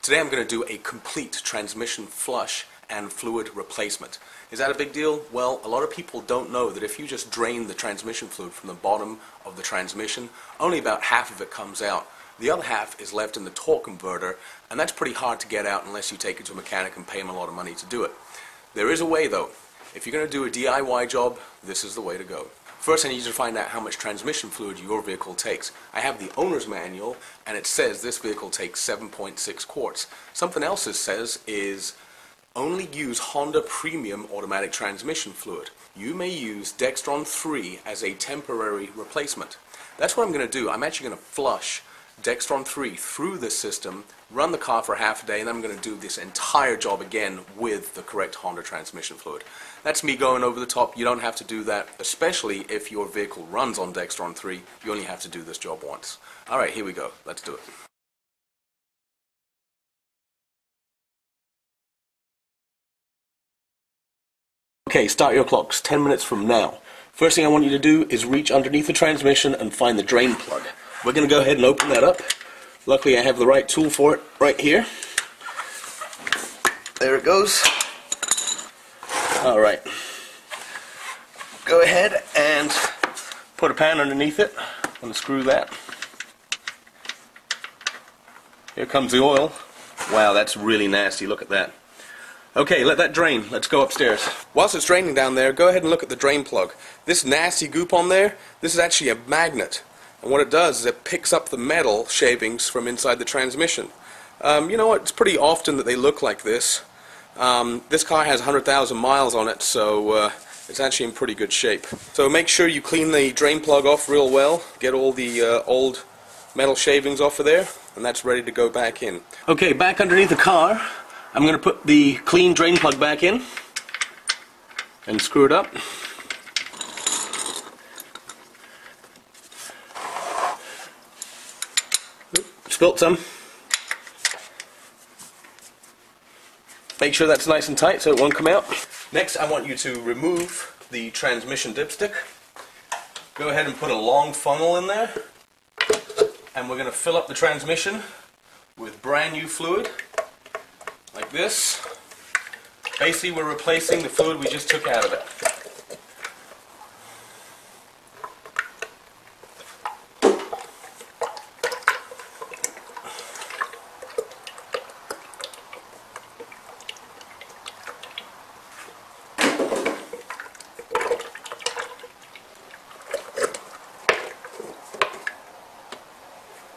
Today I'm going to do a complete transmission flush and fluid replacement. Is that a big deal? Well, a lot of people don't know that if you just drain the transmission fluid from the bottom of the transmission, only about half of it comes out. The other half is left in the torque converter, and that's pretty hard to get out unless you take it to a mechanic and pay him a lot of money to do it. There is a way though. If you're going to do a DIY job, this is the way to go. First, I need you to find out how much transmission fluid your vehicle takes. I have the owner's manual, and it says this vehicle takes 7.6 quarts. Something else it says is only use Honda Premium automatic transmission fluid. You may use Dextron 3 as a temporary replacement. That's what I'm going to do. I'm actually going to flush Dextron 3 through this system, run the car for half a day, and then I'm going to do this entire job again with the correct Honda transmission fluid. That's me going over the top. You don't have to do that, especially if your vehicle runs on Dextron 3. You only have to do this job once. Alright, here we go. Let's do it. Okay, start your clocks. 10 minutes from now. First thing I want you to do is reach underneath the transmission and find the drain plug. We're going to go ahead and open that up. Luckily I have the right tool for it right here. There it goes. Alright. Go ahead and put a pan underneath it. Unscrew that. Here comes the oil. Wow, that's really nasty. Look at that. Okay, let that drain. Let's go upstairs. Whilst it's draining down there, go ahead and look at the drain plug. This nasty goop on there, this is actually a magnet. And what it does is it picks up the metal shavings from inside the transmission. You know what? It's pretty often that they look like this. This car has 100,000 miles on it, so it's actually in pretty good shape. So make sure you clean the drain plug off real well. Get all the old metal shavings off of there, and that's ready to go back in. Okay, back underneath the car, I'm going to put the clean drain plug back in and screw it up. Spilt some. Make sure that's nice and tight so it won't come out. Next, I want you to remove the transmission dipstick. Go ahead and put a long funnel in there. And we're going to fill up the transmission with brand new fluid, like this. Basically, we're replacing the fluid we just took out of it.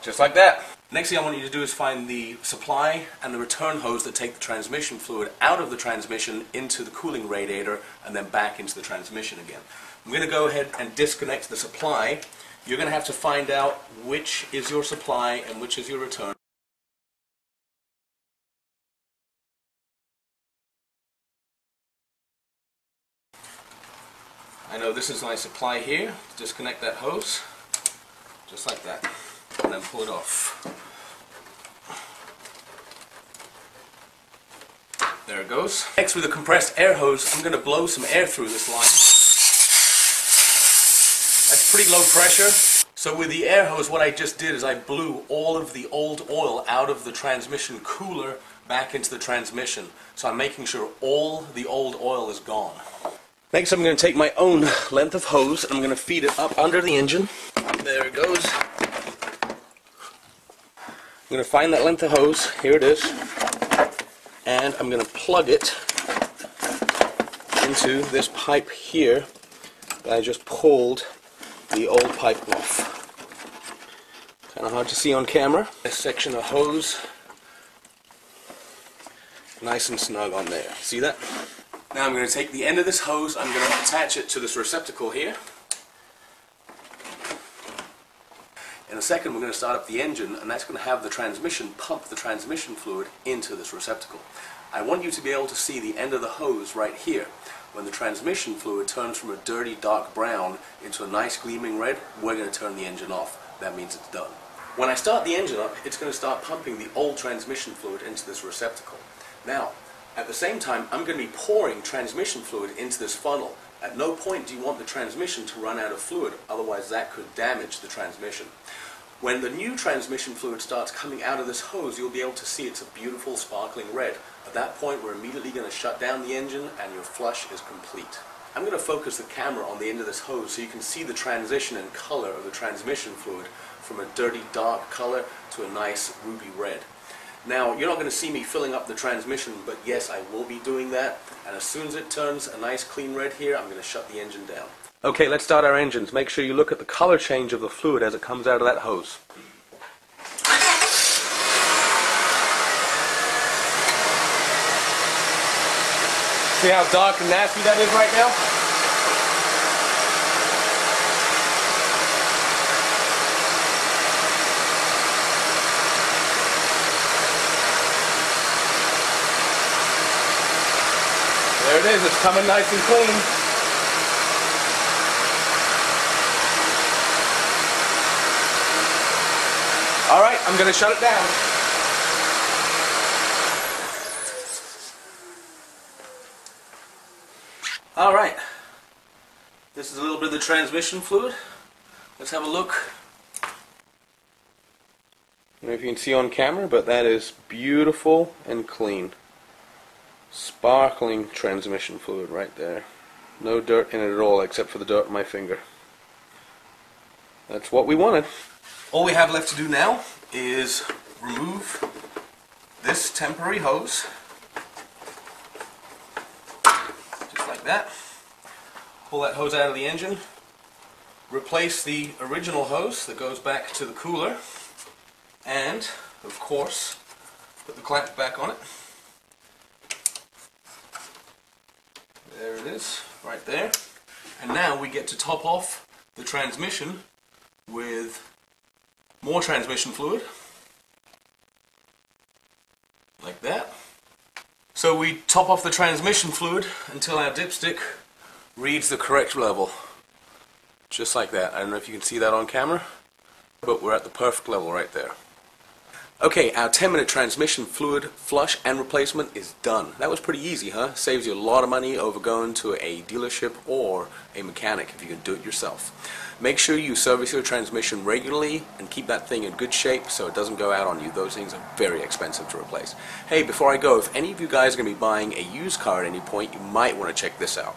Just like that. Next thing I want you to do is find the supply and the return hose that take the transmission fluid out of the transmission into the cooling radiator and then back into the transmission again. I'm going to go ahead and disconnect the supply. You're going to have to find out which is your supply and which is your return. I know this is my supply here. Disconnect that hose, just like that. And then pull it off. There it goes. Next, with a compressed air hose, I'm going to blow some air through this line. That's pretty low pressure. So with the air hose, what I just did is I blew all of the old oil out of the transmission cooler back into the transmission. So I'm making sure all the old oil is gone. Next, I'm going to take my own length of hose and I'm going to feed it up under the engine. There it goes. I'm going to find that length of hose, here it is, and I'm going to plug it into this pipe here that I just pulled the old pipe off. Kind of hard to see on camera. This section of hose, nice and snug on there. See that? Now I'm going to take the end of this hose, I'm going to attach it to this receptacle here. In a second we're going to start up the engine, and that's going to have the transmission pump the transmission fluid into this receptacle. I want you to be able to see the end of the hose right here. When the transmission fluid turns from a dirty dark brown into a nice gleaming red, we're going to turn the engine off. That means it's done. When I start the engine up, it's going to start pumping the old transmission fluid into this receptacle. Now, at the same time, I'm going to be pouring transmission fluid into this funnel. At no point do you want the transmission to run out of fluid, otherwise that could damage the transmission. When the new transmission fluid starts coming out of this hose, you'll be able to see it's a beautiful sparkling red. At that point, we're immediately going to shut down the engine and your flush is complete. I'm going to focus the camera on the end of this hose so you can see the transition in color of the transmission fluid from a dirty dark color to a nice ruby red. Now, you're not going to see me filling up the transmission, but yes, I will be doing that. And as soon as it turns a nice clean red here, I'm going to shut the engine down. Okay, let's start our engines. Make sure you look at the color change of the fluid as it comes out of that hose. See how dark and nasty that is right now? There it is, it's coming nice and clean. Alright, I'm going to shut it down. Alright, this is a little bit of the transmission fluid. Let's have a look. I don't know if you can see on camera, but that is beautiful and clean. Sparkling transmission fluid right there. No dirt in it at all except for the dirt on my finger. That's what we wanted. All we have left to do now is remove this temporary hose, just like that. Pull that hose out of the engine, replace the original hose that goes back to the cooler, and, of course, put the clamp back on it. There it is, right there. And now we get to top off the transmission with more transmission fluid, like that. So we top off the transmission fluid until our dipstick reads the correct level, just like that. I don't know if you can see that on camera, but we're at the perfect level right there. Okay, our 10-minute transmission fluid flush and replacement is done. That was pretty easy, huh? Saves you a lot of money over going to a dealership or a mechanic if you can do it yourself. Make sure you service your transmission regularly and keep that thing in good shape so it doesn't go out on you. Those things are very expensive to replace. Hey, before I go, if any of you guys are going to be buying a used car at any point, you might want to check this out.